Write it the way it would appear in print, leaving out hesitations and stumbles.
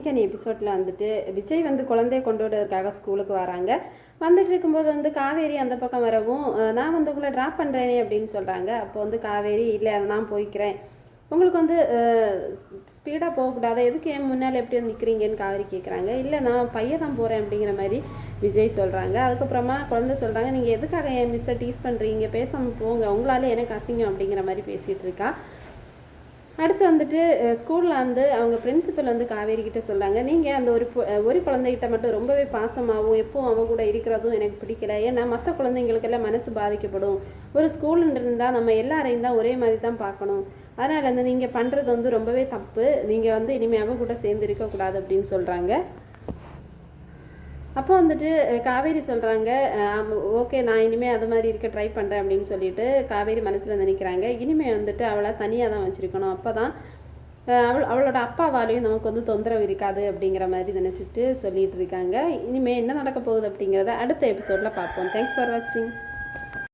இன்னைக்கு எபிசோடில் வந்துட்டு விஜய் வந்து குழந்தைய கொண்டு விடுறதுக்காக ஸ்கூலுக்கு வராங்க. வந்துட்டு இருக்கும்போது வந்து காவேரி அந்த பக்கம் வரவும் நான் வந்து உங்களை ட்ராப் பண்ணுறேனே அப்படின்னு சொல்கிறாங்க. அப்போ வந்து காவேரி இல்லை அதை நான் போய்க்கிறேன், உங்களுக்கு வந்து ஸ்பீடாக போகக்கூடாது, எதுக்கு என் முன்னால் எப்படி வந்து நிற்கிறீங்கன்னு காவேரி கேட்குறாங்க. இல்லை நான் பையன் தான் போகிறேன் அப்படிங்கிற மாதிரி விஜய் சொல்கிறாங்க. அதுக்கப்புறமா குழந்தை சொல்கிறாங்க, நீங்கள் எதுக்காக என் மிஸ்ஸை டீஸ் பண்ணுறீங்க, பேசாமல் போங்க, உங்களால் எனக்கு அசிங்கம் அப்படிங்கிற மாதிரி பேசிகிட்டு இருக்கா. அடுத்து வந்துட்டு ஸ்கூலில் வந்து அவங்க பிரின்சிபல் வந்து காவேரி கிட்ட சொல்கிறாங்க, நீங்கள் அந்த ஒரு குழந்தைகிட்ட மட்டும் ரொம்பவே பாசமாகவும் எப்பவும் அவங்க கூட இருக்கிறதும் எனக்கு பிடிக்கல. ஏன்னா மற்ற குழந்தைங்களுக்கெல்லாம் மனசு பாதிக்கப்படும். ஒரு ஸ்கூலுன்னு இருந்தால் நம்ம எல்லாரையும் தான் ஒரே மாதிரி தான் பார்க்கணும். அதனால் வந்து நீங்கள் பண்ணுறது வந்து ரொம்பவே தப்பு. நீங்கள் வந்து இனிமேல் அவங்க கூட சேர்ந்து இருக்கக்கூடாது அப்படின்னு சொல்கிறாங்க. அப்போ வந்துட்டு காவேரி சொல்கிறாங்க, ஓகே நான் இனிமேல் அது மாதிரி இருக்க ட்ரை பண்ணுறேன் அப்படின்னு சொல்லிட்டு காவேரி மனசில் நினைக்கிறாங்க. இனிமேல் வந்துட்டு அவளை தனியாக தான் வச்சுருக்கணும், அப்போ தான் அவளோட அப்பாவாலையும் நமக்கு வந்து தொந்தரவு இருக்காது அப்படிங்கிற மாதிரி நினச்சிட்டு சொல்லிகிட்டு இருக்காங்க. இனிமேல் என்ன நடக்க போகுது அப்படிங்கிறத அடுத்த எபிசோடில் பார்ப்போம். தேங்க்ஸ் ஃபார் வாட்சிங்.